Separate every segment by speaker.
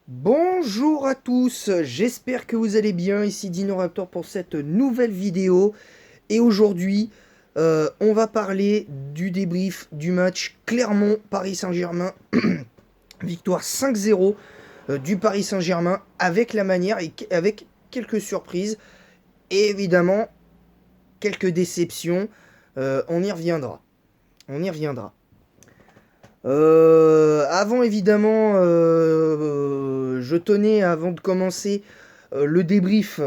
Speaker 1: Bonjour à tous, j'espère que vous allez bien, ici DinoRaptor pour cette nouvelle vidéo. Et aujourd'hui, on va parler du débrief du match Clermont-Paris Saint-Germain. Victoire 5-0 du Paris Saint-Germain avec la manière et avec quelques surprises. Et évidemment, quelques déceptions. On y reviendra. On y reviendra. Avant évidemment, je tenais avant de commencer le débrief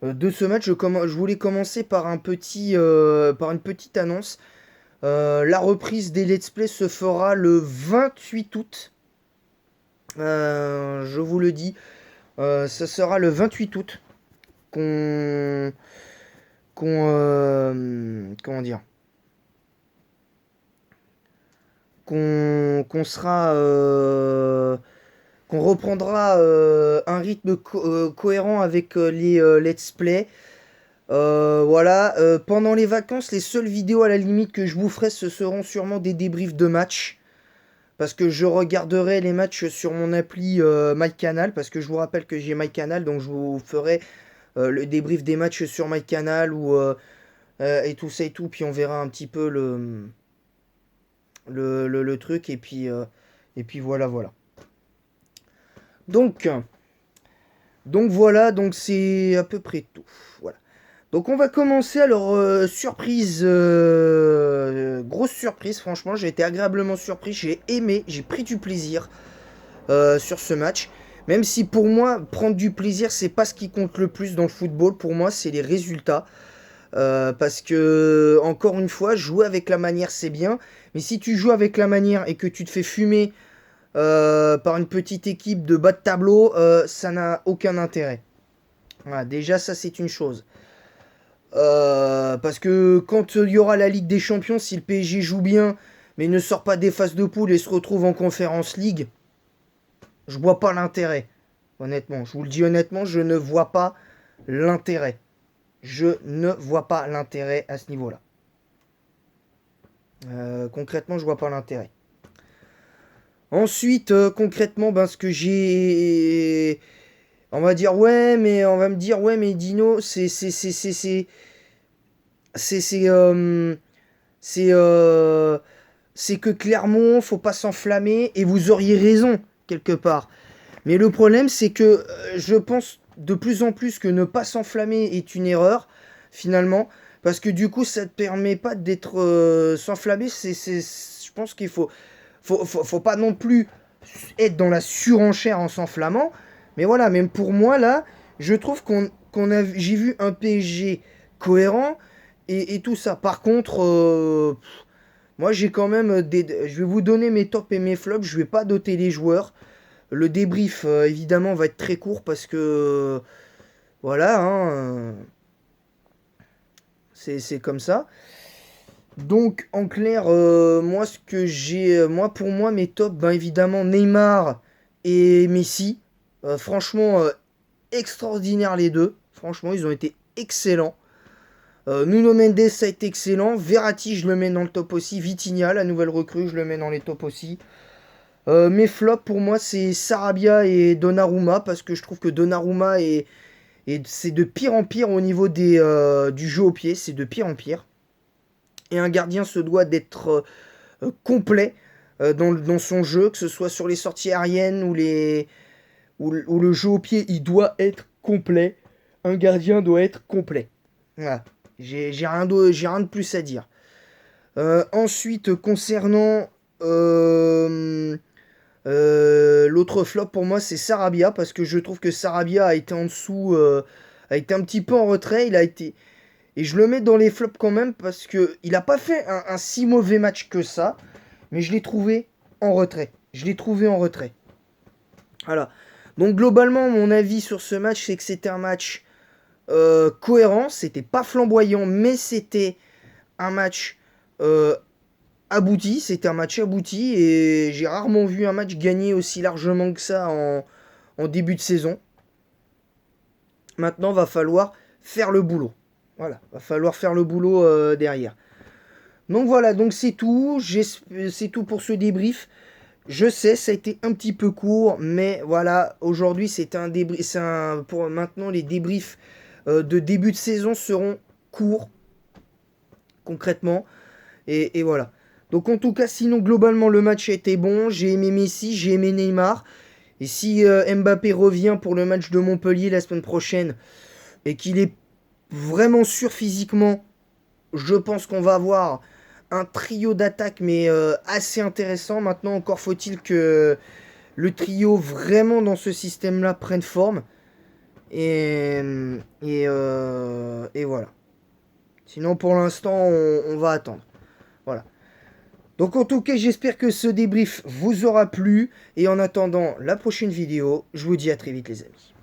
Speaker 1: de ce match, je voulais commencer par par une petite annonce. La reprise des Let's Play se fera le 28 août. Je vous le dis, ce sera le 28 août qu'on, comment dire, qu'on sera qu'on reprendra un rythme cohérent avec les let's play. Voilà, pendant les vacances, les seules vidéos à la limite que je vous ferai, ce seront sûrement des débriefs de matchs. Parce que je regarderai les matchs sur mon appli MyCanal. Parce que je vous rappelle que j'ai MyCanal, donc je vous ferai le débrief des matchs sur MyCanal et tout ça et tout. Puis on verra un petit peu le truc. Et puis voilà, voilà. Donc, donc voilà, donc c'est à peu près tout. Voilà. Donc on va commencer alors surprise, grosse surprise franchement, j'ai été agréablement surpris, j'ai aimé, j'ai pris du plaisir sur ce match. Même si pour moi prendre du plaisir c'est pas ce qui compte le plus dans le football, pour moi c'est les résultats. Parce que encore une fois jouer avec la manière c'est bien, mais si tu joues avec la manière et que tu te fais fumer par une petite équipe de bas de tableau, ça n'a aucun intérêt. Voilà, déjà ça c'est une chose. Parce que quand il y aura la Ligue des Champions, si le PSG joue bien, mais ne sort pas des phases de poule et se retrouve en Conference League, je vois pas l'intérêt. Honnêtement, je vous le dis honnêtement, je ne vois pas l'intérêt. Je ne vois pas l'intérêt à ce niveau-là. Concrètement, je vois pas l'intérêt. Ensuite, concrètement, ben, ce que j'ai... On va dire, ouais, mais on va me dire, ouais, mais Dino, c'est, c'est, euh, c'est, euh, c'est que Clermont, faut pas s'enflammer, et vous auriez raison, quelque part. Mais le problème, c'est que je pense de plus en plus que ne pas s'enflammer est une erreur, finalement, parce que du coup, ça ne te permet pas d'être s'enflammer. Je pense qu'il faut pas non plus être dans la surenchère en s'enflammant. Mais voilà, même pour moi, là, je trouve j'ai vu un PSG cohérent et tout ça. Par contre, moi, j'ai quand même je vais vous donner mes tops et mes flops. Je vais pas doter les joueurs. Le débrief, évidemment, va être très court parce que voilà, hein, c'est comme ça. Donc, en clair, moi, moi, pour moi, mes tops, ben évidemment, Neymar et Messi. Franchement, extraordinaire les deux. Franchement, ils ont été excellents. Nuno Mendes ça a été excellent. Verratti, je le mets dans le top aussi. Vitinha, la nouvelle recrue, je le mets dans les tops aussi. Mes flops pour moi c'est Sarabia et Donnarumma parce que je trouve que Donnarumma c'est de pire en pire au niveau du jeu au pied, c'est de pire en pire. Et un gardien se doit d'être complet dans son jeu, que ce soit sur les sorties aériennes ou le jeu au pied, il doit être complet. Un gardien doit être complet. Voilà. J'ai rien de plus à dire. Ensuite, concernant l'autre flop pour moi, c'est Sarabia, parce que je trouve que Sarabia a été en dessous, a été un petit peu en retrait. Et je le mets dans les flops quand même, parce que il a pas fait un si mauvais match que ça, mais je l'ai trouvé en retrait. Je l'ai trouvé en retrait. Voilà. Donc globalement, mon avis sur ce match, c'est que c'était un match cohérent. C'était pas flamboyant, mais c'était un match abouti. C'était un match abouti et j'ai rarement vu un match gagné aussi largement que ça en début de saison. Maintenant, va falloir faire le boulot. Voilà, va falloir faire le boulot derrière. Donc voilà, donc c'est tout. C'est tout pour ce débrief. Je sais, ça a été un petit peu court, mais voilà, aujourd'hui c'était un débrief. Pour maintenant, les débriefs de début de saison seront courts, concrètement. Et voilà. Donc en tout cas, sinon globalement le match a été bon. J'ai aimé Messi, j'ai aimé Neymar. Et si Mbappé revient pour le match de Montpellier la semaine prochaine et qu'il est vraiment sûr physiquement, je pense qu'on va avoir un trio d'attaque mais assez intéressant. Maintenant, encore faut-il que le trio vraiment dans ce système-là prenne forme. Et voilà. Sinon, pour l'instant, on va attendre. Voilà. Donc en tout cas, j'espère que ce débrief vous aura plu. Et en attendant la prochaine vidéo, je vous dis à très vite les amis.